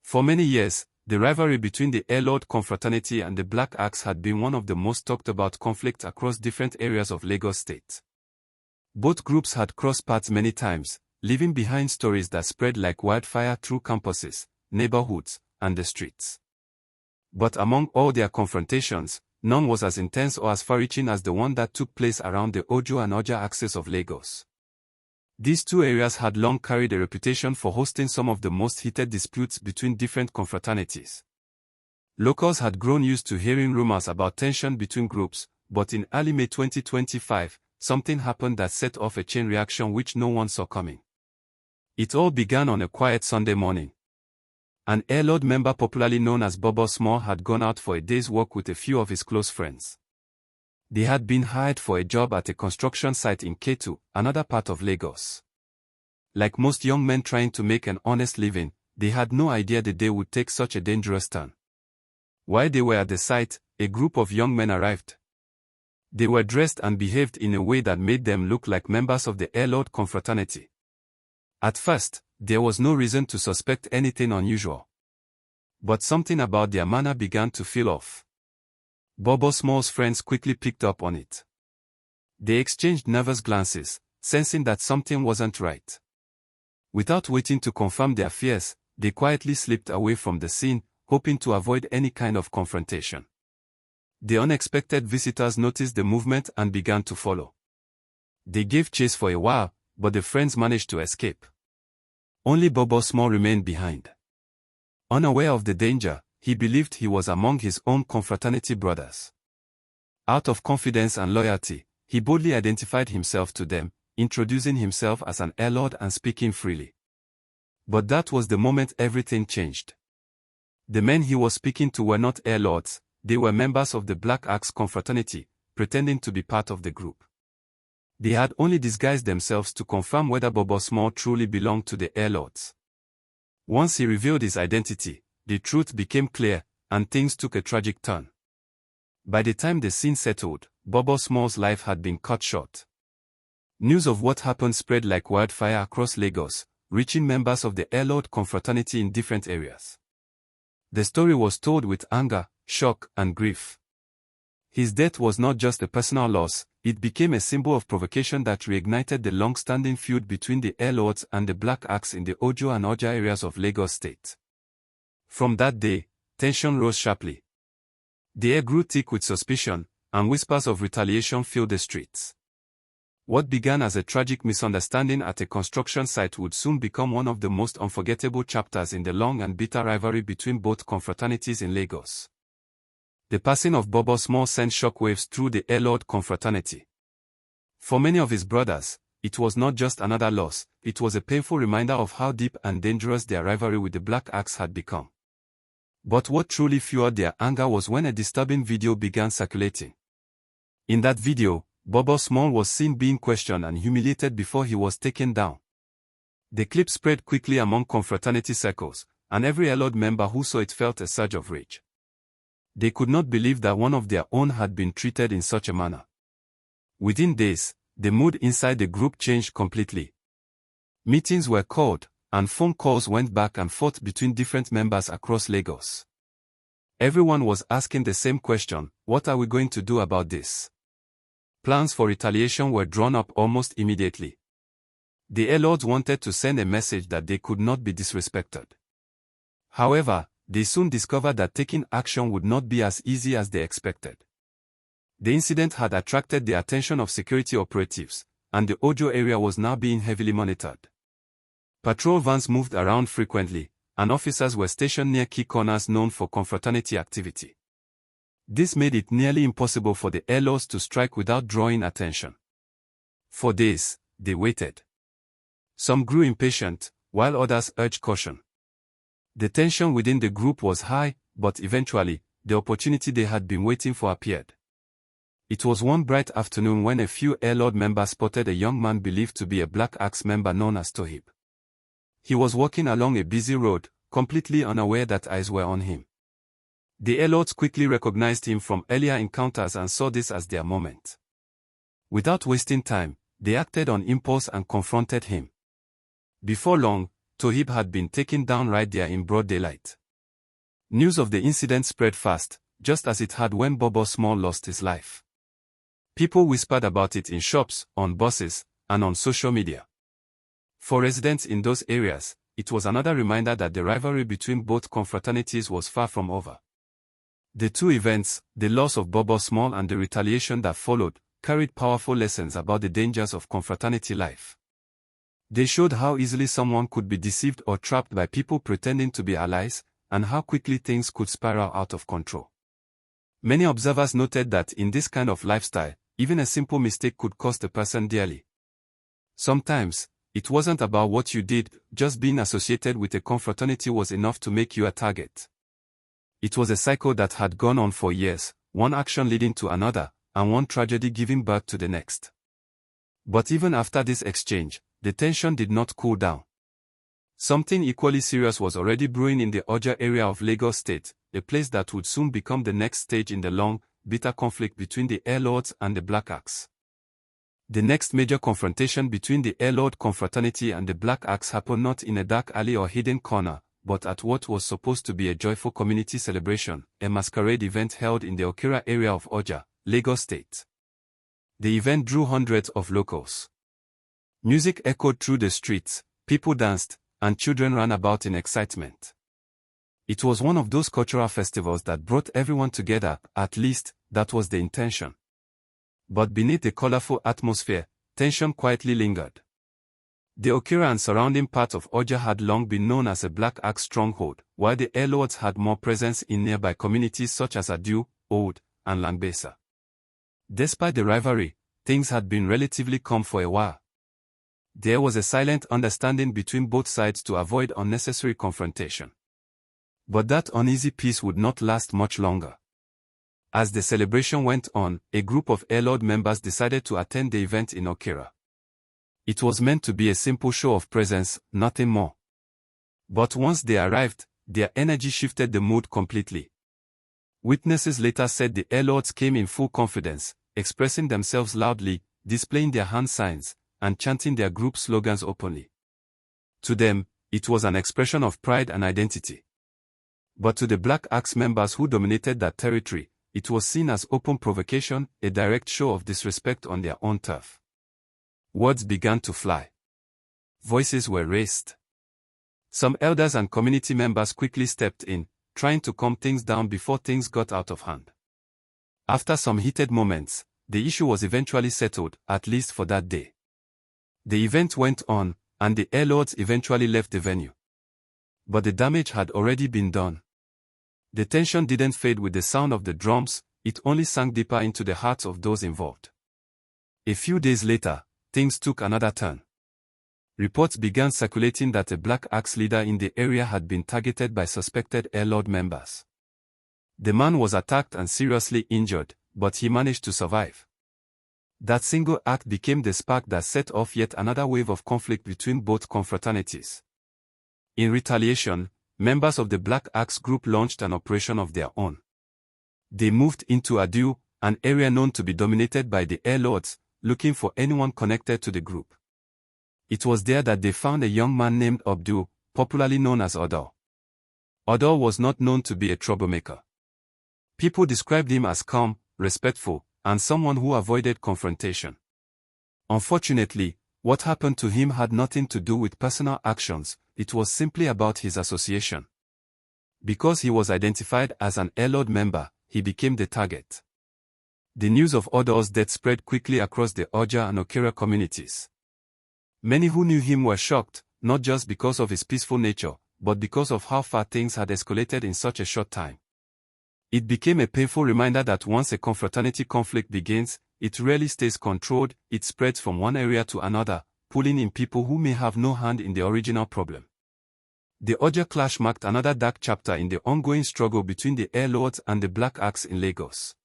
For many years, the rivalry between the Airlord Confraternity and the Black Axe had been one of the most talked about conflicts across different areas of Lagos State. Both groups had crossed paths many times, leaving behind stories that spread like wildfire through campuses, neighborhoods, and the streets. But among all their confrontations, none was as intense or as far-reaching as the one that took place around the Ojo and Oja axis of Lagos. These two areas had long carried a reputation for hosting some of the most heated disputes between different confraternities. Locals had grown used to hearing rumors about tension between groups, but in early May 2025, something happened that set off a chain reaction which no one saw coming. It all began on a quiet Sunday morning. An Airlord member popularly known as Bobo Small had gone out for a day's work with a few of his close friends. They had been hired for a job at a construction site in Ketu, another part of Lagos. Like most young men trying to make an honest living, they had no idea the day would take such a dangerous turn. While they were at the site, a group of young men arrived. They were dressed and behaved in a way that made them look like members of the Airlord Confraternity. At first, there was no reason to suspect anything unusual. But something about their manner began to feel off. Bobo Small's friends quickly picked up on it. They exchanged nervous glances, sensing that something wasn't right. Without waiting to confirm their fears, they quietly slipped away from the scene, hoping to avoid any kind of confrontation. The unexpected visitors noticed the movement and began to follow. They gave chase for a while, but the friends managed to escape. Only Bobo Small remained behind. Unaware of the danger, he believed he was among his own confraternity brothers. Out of confidence and loyalty, he boldly identified himself to them, introducing himself as an Airlord and speaking freely. But that was the moment everything changed. The men he was speaking to were not Airlords, they were members of the Black Axe Confraternity, pretending to be part of the group. They had only disguised themselves to confirm whether Bobo Small truly belonged to the Airlords. Once he revealed his identity, the truth became clear, and things took a tragic turn. By the time the scene settled, Bobo Small's life had been cut short. News of what happened spread like wildfire across Lagos, reaching members of the Airlord Confraternity in different areas. The story was told with anger, shock, and grief. His death was not just a personal loss, it became a symbol of provocation that reignited the long-standing feud between the Airlords and the Black Axe in the Ojo and Oja areas of Lagos State. From that day, tension rose sharply. The air grew thick with suspicion, and whispers of retaliation filled the streets. What began as a tragic misunderstanding at a construction site would soon become one of the most unforgettable chapters in the long and bitter rivalry between both confraternities in Lagos. The passing of Bobo Small sent shockwaves through the Airlord Confraternity. For many of his brothers, it was not just another loss, it was a painful reminder of how deep and dangerous their rivalry with the Black Axe had become. But what truly fueled their anger was when a disturbing video began circulating. In that video, Bobo Small was seen being questioned and humiliated before he was taken down. The clip spread quickly among confraternity circles, and every Airlord member who saw it felt a surge of rage. They could not believe that one of their own had been treated in such a manner. Within days, the mood inside the group changed completely. Meetings were called, and phone calls went back and forth between different members across Lagos. Everyone was asking the same question: what are we going to do about this? Plans for retaliation were drawn up almost immediately. The Airlords wanted to send a message that they could not be disrespected. However, they soon discovered that taking action would not be as easy as they expected. The incident had attracted the attention of security operatives, and the Ojo area was now being heavily monitored. Patrol vans moved around frequently, and officers were stationed near key corners known for confraternity activity. This made it nearly impossible for the Airlords to strike without drawing attention. For days, they waited. Some grew impatient, while others urged caution. The tension within the group was high, but eventually, the opportunity they had been waiting for appeared. It was one bright afternoon when a few Airlord members spotted a young man believed to be a Black Axe member known as Tohib. He was walking along a busy road, completely unaware that eyes were on him. The Airlords quickly recognized him from earlier encounters and saw this as their moment. Without wasting time, they acted on impulse and confronted him. Before long, Tohib had been taken down right there in broad daylight. News of the incident spread fast, just as it had when Bobo Small lost his life. People whispered about it in shops, on buses, and on social media. For residents in those areas, it was another reminder that the rivalry between both confraternities was far from over. The two events, the loss of Bobo Small and the retaliation that followed, carried powerful lessons about the dangers of confraternity life. They showed how easily someone could be deceived or trapped by people pretending to be allies, and how quickly things could spiral out of control. Many observers noted that in this kind of lifestyle, even a simple mistake could cost a person dearly. Sometimes, it wasn't about what you did, just being associated with a confraternity was enough to make you a target. It was a cycle that had gone on for years, one action leading to another, and one tragedy giving birth to the next. But even after this exchange, the tension did not cool down. Something equally serious was already brewing in the Oja area of Lagos State, a place that would soon become the next stage in the long, bitter conflict between the Airlords and the Black Axe. The next major confrontation between the Airlord Confraternity and the Black Axe happened not in a dark alley or hidden corner, but at what was supposed to be a joyful community celebration, a masquerade event held in the Okira area of Oja, Lagos State. The event drew hundreds of locals. Music echoed through the streets, people danced, and children ran about in excitement. It was one of those cultural festivals that brought everyone together, at least, that was the intention. But beneath the colorful atmosphere, tension quietly lingered. The Okira and surrounding parts of Oja had long been known as a Black Axe stronghold, while the Airlords had more presence in nearby communities such as Adu, Oud, and Langbesa. Despite the rivalry, things had been relatively calm for a while. There was a silent understanding between both sides to avoid unnecessary confrontation. But that uneasy peace would not last much longer. As the celebration went on, a group of Airlord members decided to attend the event in Okira. It was meant to be a simple show of presence, nothing more. But once they arrived, their energy shifted the mood completely. Witnesses later said the Airlords came in full confidence, expressing themselves loudly, displaying their hand signs, and chanting their group slogans openly. To them, it was an expression of pride and identity. But to the Black Axe members who dominated that territory, it was seen as open provocation, a direct show of disrespect on their own turf. Words began to fly. Voices were raised. Some elders and community members quickly stepped in, trying to calm things down before things got out of hand. After some heated moments, the issue was eventually settled, at least for that day. The event went on, and the Airlords eventually left the venue. But the damage had already been done. The tension didn't fade with the sound of the drums, it only sank deeper into the hearts of those involved. A few days later, things took another turn. Reports began circulating that a Black Axe leader in the area had been targeted by suspected Airlord members. The man was attacked and seriously injured, but he managed to survive. That single act became the spark that set off yet another wave of conflict between both confraternities. In retaliation, members of the Black Axe group launched an operation of their own. They moved into Adu, an area known to be dominated by the Airlords, looking for anyone connected to the group. It was there that they found a young man named Abdul, popularly known as Odor. Odor was not known to be a troublemaker. People described him as calm, respectful, and someone who avoided confrontation. Unfortunately, what happened to him had nothing to do with personal actions, it was simply about his association. Because he was identified as an Airlord member, he became the target. The news of Odor's death spread quickly across the Oja and Okira communities. Many who knew him were shocked, not just because of his peaceful nature, but because of how far things had escalated in such a short time. It became a painful reminder that once a confraternity conflict begins, it rarely stays controlled, it spreads from one area to another, pulling in people who may have no hand in the original problem. The Oja clash marked another dark chapter in the ongoing struggle between the Airlords and the Black Axe in Lagos.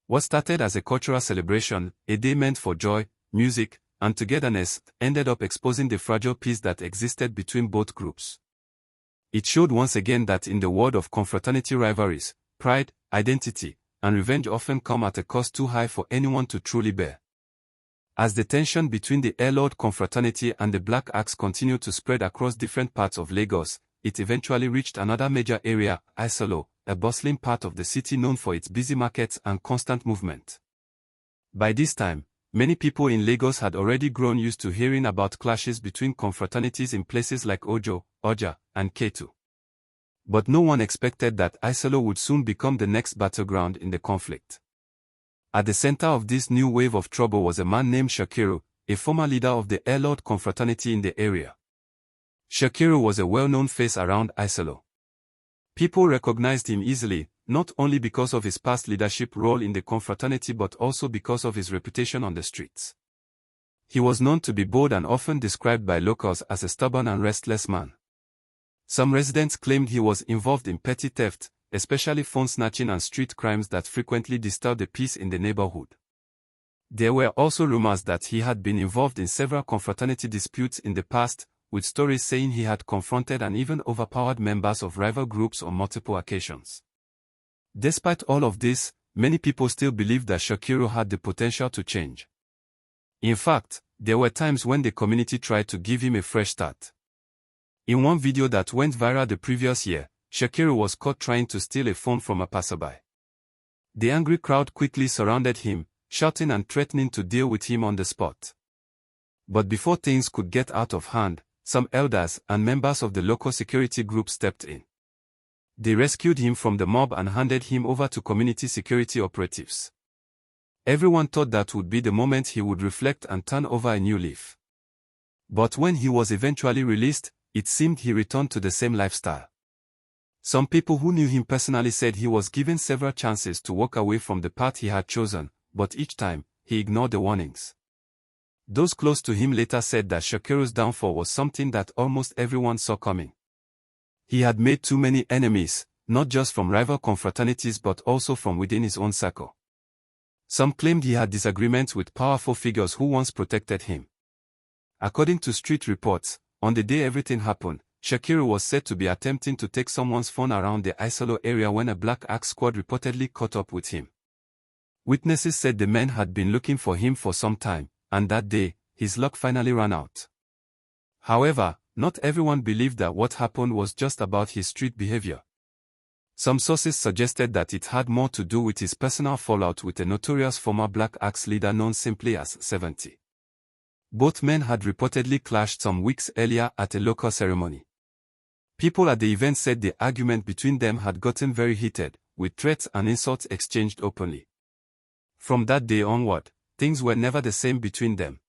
What started as a cultural celebration, a day meant for joy, music, and togetherness, ended up exposing the fragile peace that existed between both groups. It showed once again that in the world of confraternity rivalries, pride, identity, and revenge often come at a cost too high for anyone to truly bear. As the tension between the Airlord Confraternity and the Black Axe continued to spread across different parts of Lagos, it eventually reached another major area, Isolo, a bustling part of the city known for its busy markets and constant movement. By this time, many people in Lagos had already grown used to hearing about clashes between confraternities in places like Ojo, Oja, and Ketu. But no one expected that Isolo would soon become the next battleground in the conflict. At the center of this new wave of trouble was a man named Shakiru, a former leader of the Airlord Confraternity in the area. Shakiro was a well-known face around Isolo. People recognized him easily, not only because of his past leadership role in the confraternity but also because of his reputation on the streets. He was known to be bold and often described by locals as a stubborn and restless man. Some residents claimed he was involved in petty theft, especially phone snatching and street crimes that frequently disturbed the peace in the neighborhood. There were also rumors that he had been involved in several confraternity disputes in the past, with stories saying he had confronted and even overpowered members of rival groups on multiple occasions. Despite all of this, many people still believed that Shakiro had the potential to change. In fact, there were times when the community tried to give him a fresh start. In one video that went viral the previous year, Shakiro was caught trying to steal a phone from a passerby. The angry crowd quickly surrounded him, shouting and threatening to deal with him on the spot. But before things could get out of hand, some elders and members of the local security group stepped in. They rescued him from the mob and handed him over to community security operatives. Everyone thought that would be the moment he would reflect and turn over a new leaf. But when he was eventually released, it seemed he returned to the same lifestyle. Some people who knew him personally said he was given several chances to walk away from the path he had chosen, but each time, he ignored the warnings. Those close to him later said that Shakiro's downfall was something that almost everyone saw coming. He had made too many enemies, not just from rival confraternities but also from within his own circle. Some claimed he had disagreements with powerful figures who once protected him. According to street reports, on the day everything happened, Shakiro was said to be attempting to take someone's phone around the Isolo area when a Black Axe squad reportedly caught up with him. Witnesses said the men had been looking for him for some time, and that day, his luck finally ran out. However, not everyone believed that what happened was just about his street behavior. Some sources suggested that it had more to do with his personal fallout with a notorious former Black Axe leader known simply as 70. Both men had reportedly clashed some weeks earlier at a local ceremony. People at the event said the argument between them had gotten very heated, with threats and insults exchanged openly. From that day onward, things were never the same between them.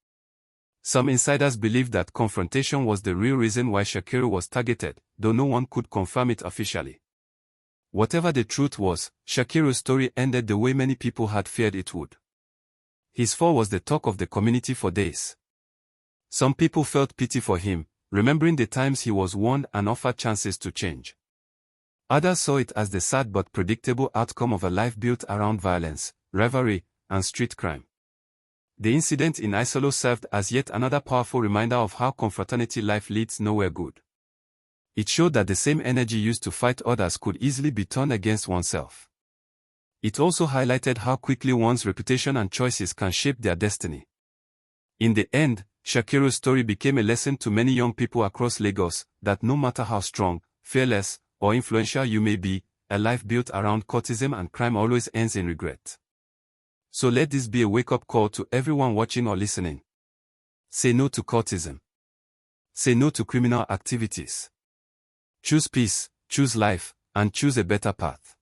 Some insiders believed that confrontation was the real reason why Shakiro was targeted, though no one could confirm it officially. Whatever the truth was, Shakiro's story ended the way many people had feared it would. His fall was the talk of the community for days. Some people felt pity for him, remembering the times he was warned and offered chances to change. Others saw it as the sad but predictable outcome of a life built around violence, rivalry, and street crime. The incident in Isolo served as yet another powerful reminder of how confraternity life leads nowhere good. It showed that the same energy used to fight others could easily be turned against oneself. It also highlighted how quickly one's reputation and choices can shape their destiny. In the end, Shakiro's story became a lesson to many young people across Lagos, that no matter how strong, fearless, or influential you may be, a life built around cultism and crime always ends in regret. So let this be a wake-up call to everyone watching or listening. Say no to cultism. Say no to criminal activities. Choose peace, choose life, and choose a better path.